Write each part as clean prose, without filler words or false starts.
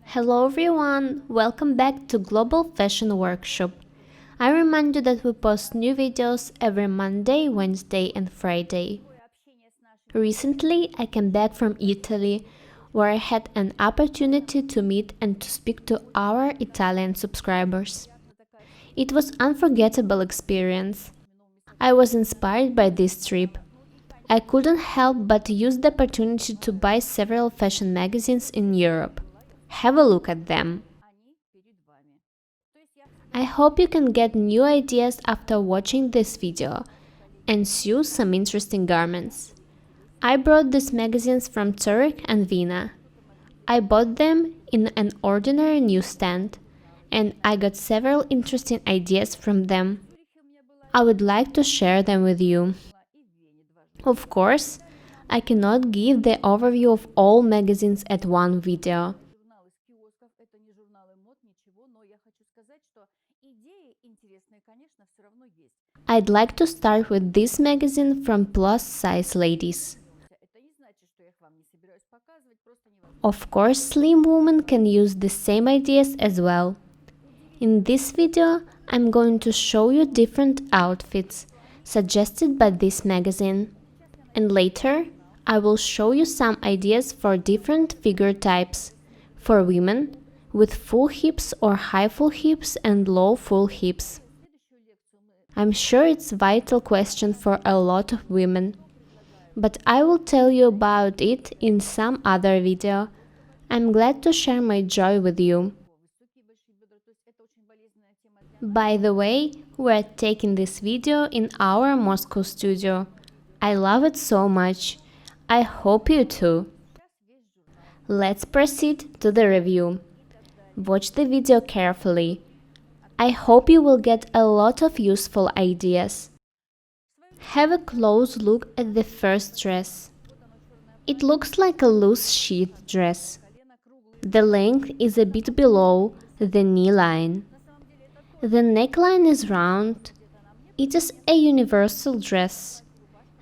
Hello everyone, welcome back to Global Fashion Workshop. I remind you that we post new videos every Monday, Wednesday and Friday. Recently, I came back from Italy, where I had an opportunity to meet and to speak to our Italian subscribers. It was an unforgettable experience. I was inspired by this trip. I couldn't help but use the opportunity to buy several fashion magazines in Europe. Have a look at them. I hope you can get new ideas after watching this video and sew some interesting garments. I brought these magazines from Zurich and Vienna. I bought them in an ordinary newsstand and I got several interesting ideas from them. I would like to share them with you. Of course, I cannot give the overview of all magazines at one video. I'd like to start with this magazine from Plus Size Ladies. Of course, slim women can use the same ideas as well. In this video, I'm going to show you different outfits suggested by this magazine. And later, I will show you some ideas for different figure types for women with full hips or high full hips and low full hips. I'm sure it's a vital question for a lot of women, but I will tell you about it in some other video. I'm glad to share my joy with you. By the way, we're taking this video in our Moscow studio. I love it so much. I hope you too. Let's proceed to the review. Watch the video carefully. I hope you will get a lot of useful ideas. Have a close look at the first dress. It looks like a loose sheath dress. The length is a bit below the knee line. The neckline is round. It is a universal dress,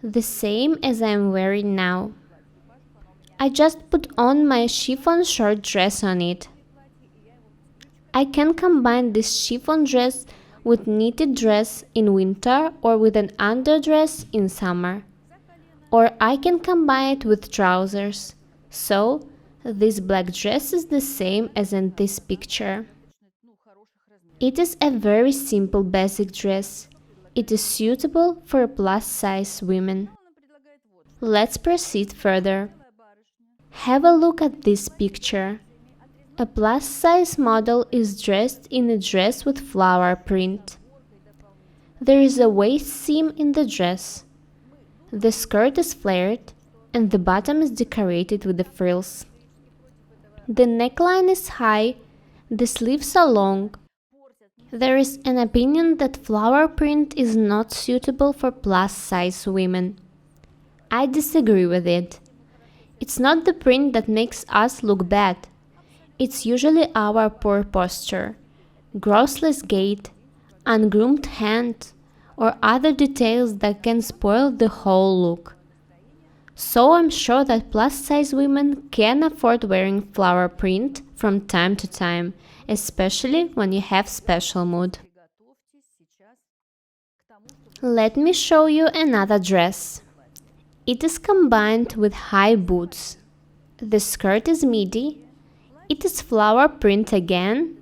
the same as I am wearing now. I just put on my chiffon short dress on it. I can combine this chiffon dress with knitted dress in winter or with an underdress in summer. Or I can combine it with trousers. So, this black dress is the same as in this picture. It is a very simple basic dress. It is suitable for plus-size women. Let's proceed further. Have a look at this picture. A plus-size model is dressed in a dress with flower print. There is a waist seam in the dress. The skirt is flared and the bottom is decorated with the frills. The neckline is high, the sleeves are long. There is an opinion that flower print is not suitable for plus-size women. I disagree with it. It's not the print that makes us look bad. It's usually our poor posture, grossless gait, ungroomed hand, or other details that can spoil the whole look. So I'm sure that plus-size women can afford wearing flower print from time to time, especially when you have special mood. Let me show you another dress. It is combined with high boots. The skirt is midi. It is flower print again.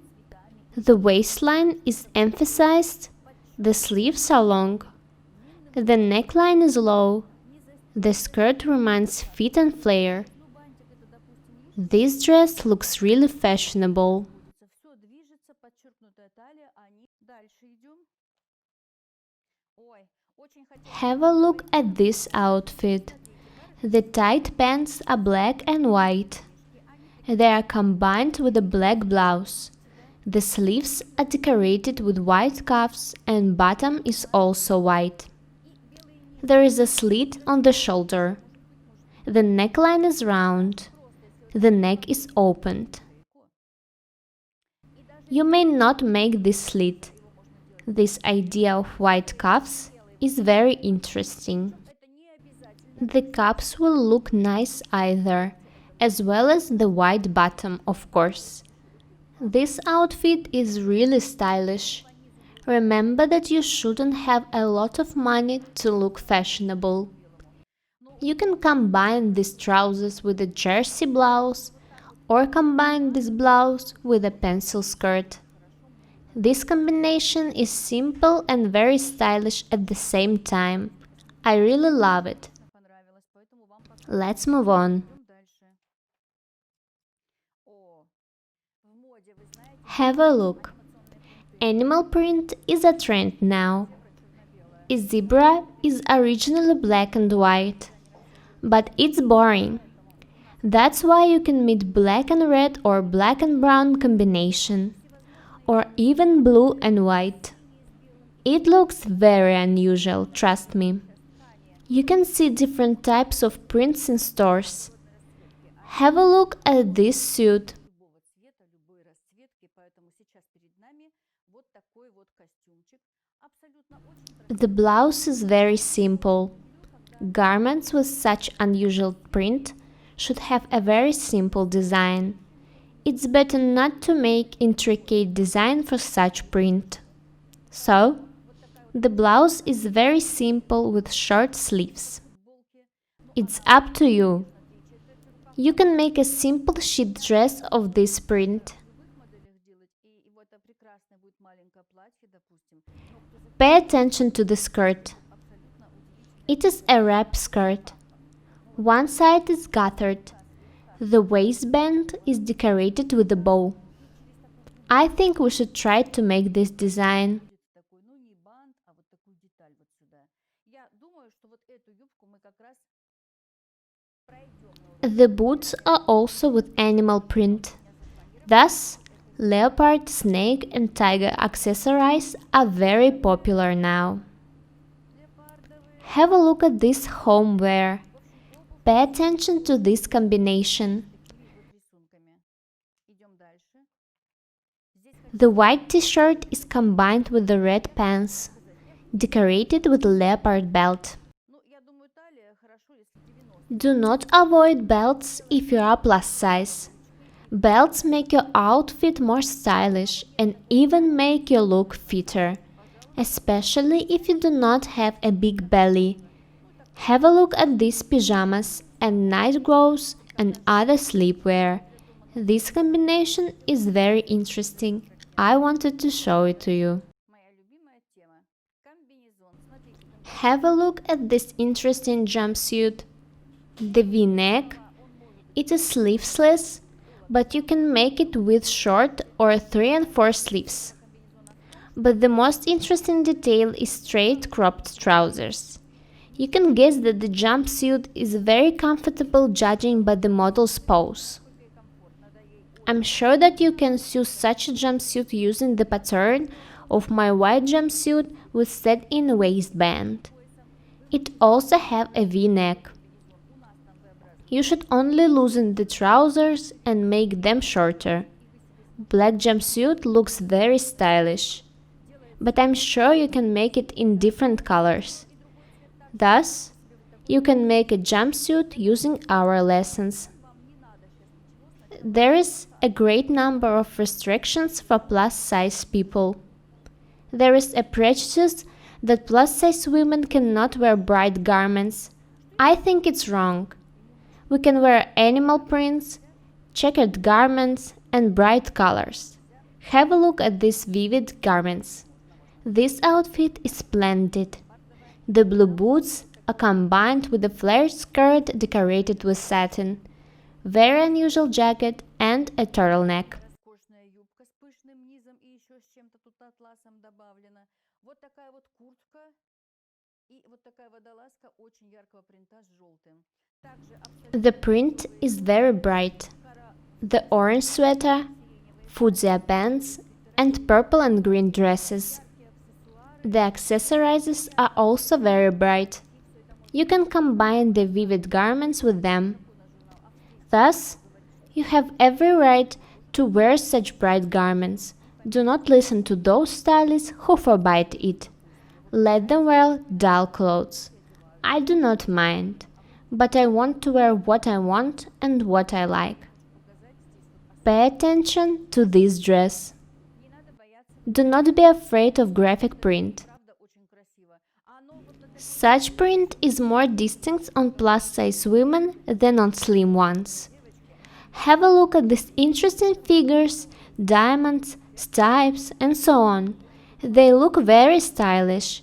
The waistline is emphasized. The sleeves are long. The neckline is low. The skirt reminds fit and flare. This dress looks really fashionable. Have a look at this outfit. The tight pants are black and white. They are combined with a black blouse. The sleeves are decorated with white cuffs and bottom is also white. There is a slit on the shoulder. The neckline is round. The neck is opened. You may not make this slit. This idea of white cuffs is very interesting. The cuffs will look nice either, as well as the white bottom, of course. This outfit is really stylish. Remember that you shouldn't have a lot of money to look fashionable. You can combine these trousers with a jersey blouse or combine this blouse with a pencil skirt. This combination is simple and very stylish at the same time. I really love it. Let's move on. Have a look. Animal print is a trend now. A zebra is originally black and white, but it's boring. That's why you can meet black and red or black and brown combination, or even blue and white. It looks very unusual, trust me. You can see different types of prints in stores. Have a look at this suit. The blouse is very simple. Garments with such unusual print should have a very simple design. It's better not to make intricate design for such print. So, the blouse is very simple with short sleeves. It's up to you. You can make a simple sheath dress of this print. Pay attention to the skirt. It is a wrap skirt. One side is gathered. The waistband is decorated with a bow. I think we should try to make this design. The boots are also with animal print. Thus, leopard, snake and tiger accessories are very popular now. Have a look at this homeware. Pay attention to this combination. The white t-shirt is combined with the red pants, decorated with a leopard belt. Do not avoid belts if you are plus size. Belts make your outfit more stylish and even make your look fitter, especially if you do not have a big belly. Have a look at these pajamas and nightgowns and other sleepwear. This combination is very interesting. I wanted to show it to you. Have a look at this interesting jumpsuit. The V-neck. It is sleeveless, but you can make it with short or 3 and 4 sleeves. But the most interesting detail is straight cropped trousers. You can guess that the jumpsuit is very comfortable judging by the model's pose. I'm sure that you can sew such a jumpsuit using the pattern of my white jumpsuit with set-in waistband. It also have a V-neck. You should only loosen the trousers and make them shorter. Black jumpsuit looks very stylish, but I'm sure you can make it in different colors. Thus, you can make a jumpsuit using our lessons. There is a great number of restrictions for plus-size people. There is a prejudice that plus-size women cannot wear bright garments. I think it's wrong. We can wear animal prints, checkered garments, and bright colors. Have a look at these vivid garments. This outfit is splendid. The blue boots are combined with a flared skirt decorated with satin, very unusual jacket, and a turtleneck. The print is very bright. The orange sweater, fuchsia pants, and purple and green dresses. The accessories are also very bright. You can combine the vivid garments with them. Thus, you have every right to wear such bright garments. Do not listen to those stylists who forbid it. Let them wear dull clothes. I do not mind. but I want to wear what I want and what I like. Pay attention to this dress. Do not be afraid of graphic print. Such print is more distinct on plus-size women than on slim ones. Have a look at these interesting figures, diamonds, stripes, and so on. They look very stylish.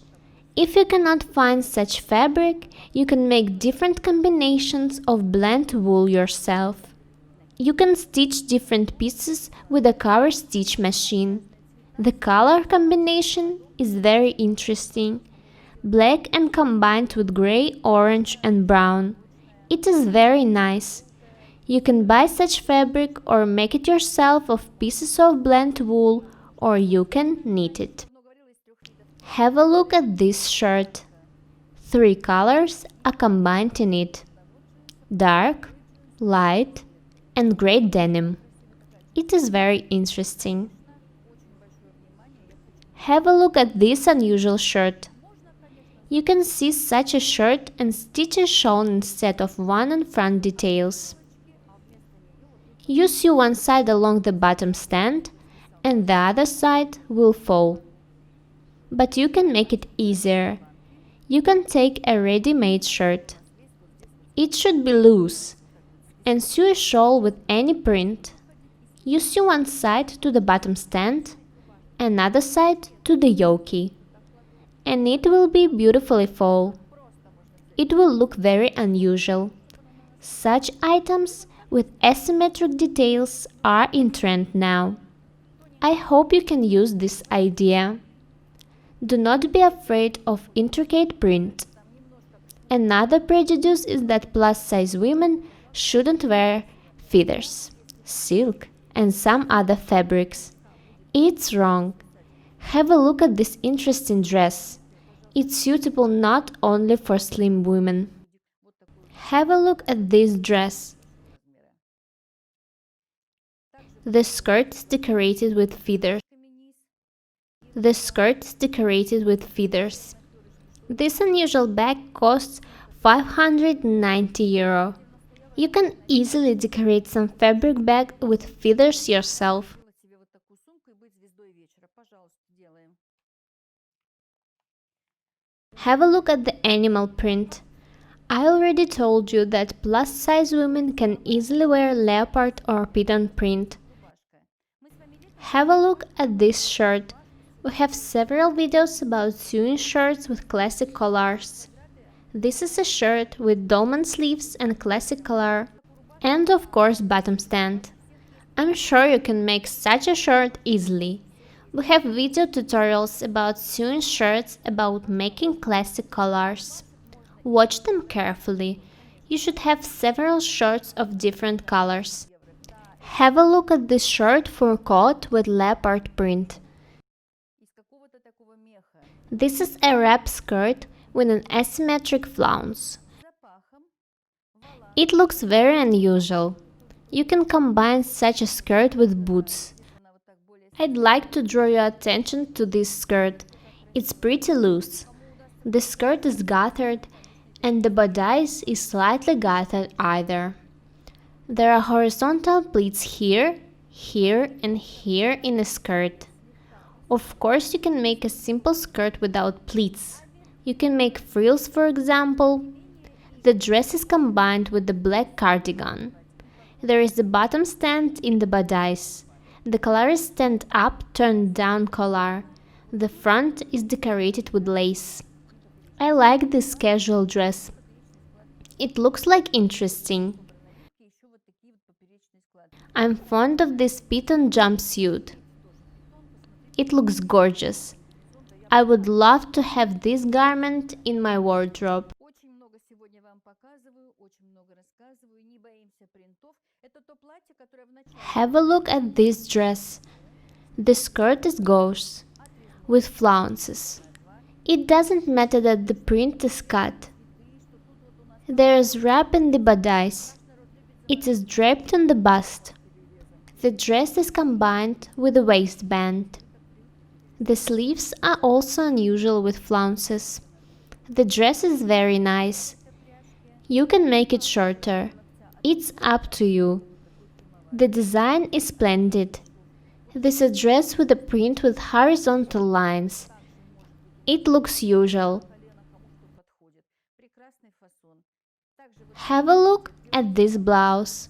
If you cannot find such fabric, you can make different combinations of blend wool yourself. You can stitch different pieces with a cover stitch machine. The color combination is very interesting. Black and combined with grey, orange and brown. It is very nice. You can buy such fabric or make it yourself of pieces of blend wool, or you can knit it. Have a look at this shirt. 3 colors are combined in it: dark, light and grey denim. It is very interesting. Have a look at this unusual shirt. You can see such a shirt and stitches shown instead of one and front details. You sew one side along the bottom stand and the other side will fall. But you can make it easier. You can take a ready-made shirt. It should be loose and sew a shawl with any print. You sew one side to the bottom stand, another side to the yoke, and it will be beautifully fall. It will look very unusual. Such items with asymmetric details are in trend now. I hope you can use this idea. Do not be afraid of intricate print. Another prejudice is that plus-size women shouldn't wear feathers, silk, and some other fabrics. It's wrong. Have a look at this interesting dress. It's suitable not only for slim women. Have a look at this dress. The skirt is decorated with feathers. This unusual bag costs €590. You can easily decorate some fabric bag with feathers yourself. Have a look at the animal print. I already told you that plus-size women can easily wear leopard or python print. Have a look at this shirt. We have several videos about sewing shirts with classic collars. This is a shirt with dolman sleeves and classic collar, and of course bottom stand. I'm sure you can make such a shirt easily. We have video tutorials about sewing shirts about making classic collars. Watch them carefully. You should have several shirts of different colors. Have a look at this shirt fur coat with leopard print. This is a wrap skirt with an asymmetric flounce. It looks very unusual. You can combine such a skirt with boots. I'd like to draw your attention to this skirt. It's pretty loose. The skirt is gathered and the bodice is slightly gathered either. There are horizontal pleats here, here and here in the skirt. Of course, you can make a simple skirt without pleats. You can make frills, for example. The dress is combined with the black cardigan. There is the bottom stand in the bodice. The collar is stand-up, turned-down collar. The front is decorated with lace. I like this casual dress. It looks like interesting. I'm fond of this python jumpsuit. It looks gorgeous. I would love to have this garment in my wardrobe. Have a look at this dress. The skirt is gauze, with flounces. It doesn't matter that the print is cut. There is wrap in the bodice. It is draped on the bust. The dress is combined with a waistband. The sleeves are also unusual with flounces. The dress is very nice. You can make it shorter. It's up to you. The design is splendid. This is a dress with a print with horizontal lines. It looks usual. Have a look at this blouse.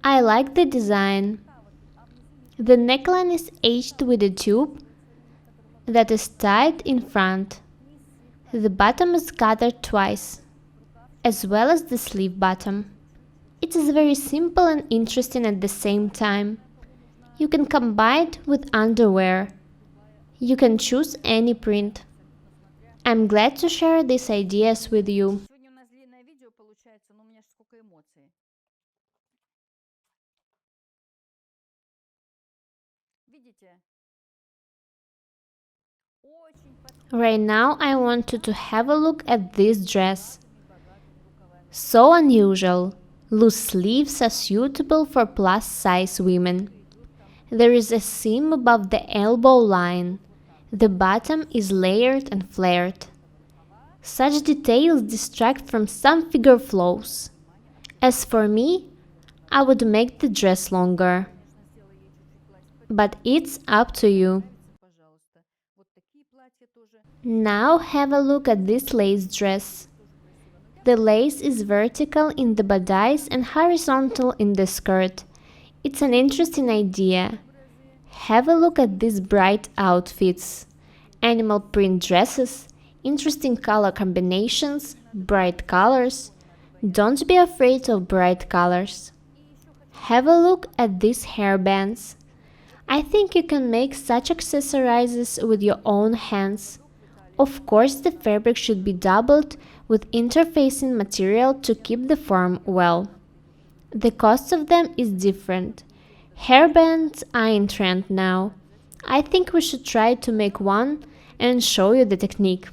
I like the design. The neckline is edged with a tube that is tied in front. The bottom is gathered twice, as well as the sleeve bottom. It is very simple and interesting at the same time. You can combine it with underwear. You can choose any print. I'm glad to share these ideas with you. Right now I want you to have a look at this dress. So unusual. Loose sleeves are suitable for plus-size women. There is a seam above the elbow line. The bottom is layered and flared. Such details distract from some figure flows. As for me, I would make the dress longer. But it's up to you. Now have a look at this lace dress. The lace is vertical in the bodice and horizontal in the skirt. It's an interesting idea. Have a look at these bright outfits. Animal print dresses, interesting color combinations, bright colors. Don't be afraid of bright colors. Have a look at these hairbands. I think you can make such accessories with your own hands. Of course, the fabric should be doubled with interfacing material to keep the form well. The cost of them is different. Hairbands are in trend now. I think we should try to make one and show you the technique.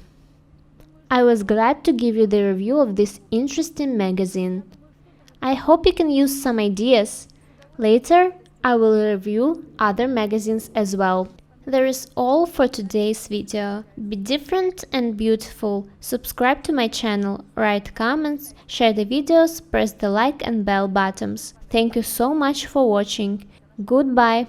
I was glad to give you the review of this interesting magazine. I hope you can use some ideas. Later, I will review other magazines as well. That is all for today's video. Be different and beautiful. Subscribe to my channel, write comments, share the videos, press the like and bell buttons. Thank you so much for watching. Goodbye.